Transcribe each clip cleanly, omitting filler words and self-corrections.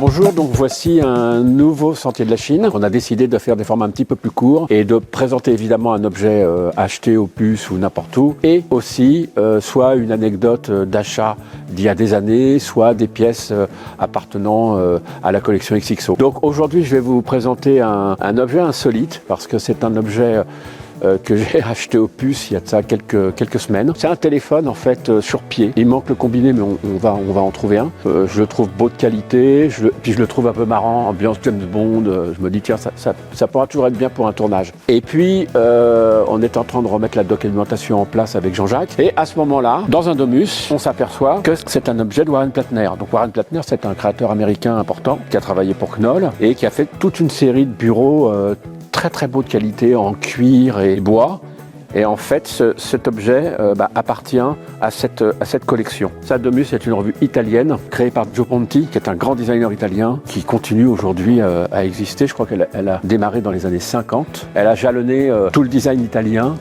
Bonjour, donc voici un nouveau Sentier de la Chine. On a décidé de faire des formats un petit peu plus courts et de présenter évidemment un objet acheté au puce ou n'importe où, et aussi soit une anecdote d'achat d'il y a des années, soit des pièces appartenant à la collection XXO. Donc aujourd'hui je vais vous présenter un objet insolite parce que c'est un objet que j'ai acheté au puce il y a de ça quelques semaines. C'est un téléphone en fait sur pied. Il manque le combiné, mais on va en trouver un. Je le trouve beau de qualité, puis je le trouve un peu marrant, ambiance James Bond. Je me dis tiens, ça pourra toujours être bien pour un tournage. Et puis on est en train de remettre la documentation en place avec Jean-Jacques. Et à ce moment-là, dans un domus, on s'aperçoit que c'est un objet de Warren Platner. Donc Warren Platner, c'est un créateur américain important qui a travaillé pour Knoll et qui a fait toute une série de bureaux très beau de qualité en cuir et bois. Et en fait, cet objet appartient à cette collection. Sa Domus est une revue italienne créée par Joe Ponti, qui est un grand designer italien qui continue aujourd'hui à exister. Je crois qu'elle a démarré dans les années 50. Elle a jalonné tout le design italien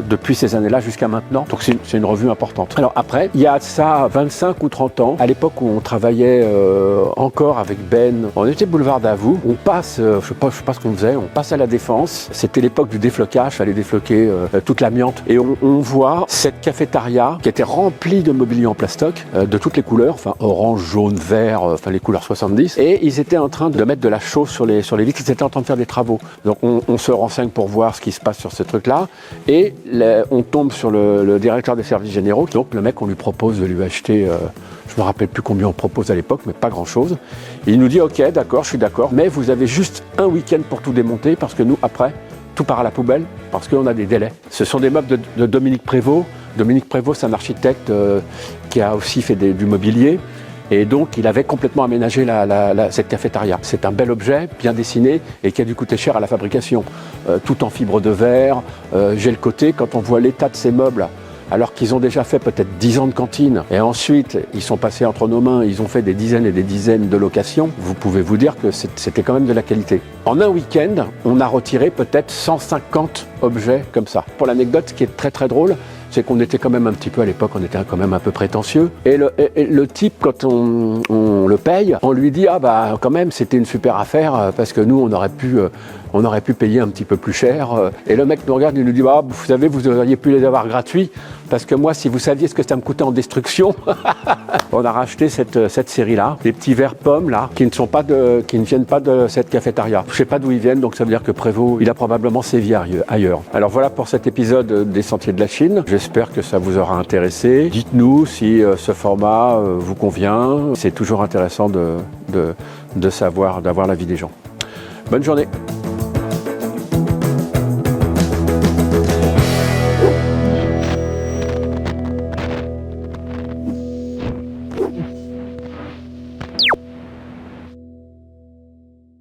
depuis ces années-là jusqu'à maintenant. Donc c'est une revue importante. Alors après, il y a ça 25 ou 30 ans, à l'époque où on travaillait encore avec Ben, on était boulevard Davout. On passe, je sais pas ce qu'on faisait, on passe à la Défense. C'était l'époque du déflocage, fallait défloquer toute l'amiante. Et on voit cette cafétéria qui était remplie de mobilier en plastoc, de toutes les couleurs, enfin orange, jaune, vert, enfin les couleurs 70. Et ils étaient en train de mettre de la chaux sur les vitres, ils étaient en train de faire des travaux. Donc on se renseigne pour voir ce qui se passe sur ce truc-là. Et on tombe sur le directeur des services généraux. Donc le mec, on lui propose de lui acheter, je me rappelle plus combien on propose à l'époque, mais pas grand-chose. Il nous dit ok, d'accord, je suis d'accord, mais vous avez juste un week-end pour tout démonter parce que nous, après, tout part à la poubelle parce qu'on a des délais. Ce sont des meubles de Dominique Prévost. Dominique Prévost, c'est un architecte qui a aussi fait du mobilier. Et donc, il avait complètement aménagé cette cafétéria. C'est un bel objet, bien dessiné, et qui a dû coûter cher à la fabrication. Tout en fibre de verre, j'ai le côté, quand on voit l'état de ces meubles, alors qu'ils ont déjà fait peut-être 10 ans de cantine, et ensuite, ils sont passés entre nos mains, ils ont fait des dizaines et des dizaines de locations, vous pouvez vous dire que c'était quand même de la qualité. En un week-end, on a retiré peut-être 150 objets comme ça. Pour l'anecdote, ce qui est très drôle, c'est qu'on était quand même un petit peu, à l'époque, on était quand même un peu prétentieux. Et le type, quand on le paye, on lui dit « Ah bah quand même, c'était une super affaire, parce que nous, on aurait pu payer un petit peu plus cher. » Et le mec nous regarde et nous dit « Ah, vous savez, vous auriez pu les avoir gratuits, parce que moi, si vous saviez ce que ça me coûtait en destruction, on a racheté cette série-là, des petits verres pommes là, qui ne viennent pas de cette cafétéria. Je sais pas d'où ils viennent, donc ça veut dire que Prévost, il a probablement sévi ailleurs. Alors voilà pour cet épisode des Sentiers de la Chine. J'espère que ça vous aura intéressé. Dites-nous si ce format vous convient. C'est toujours intéressant de savoir, d'avoir l'avis des gens. Bonne journée.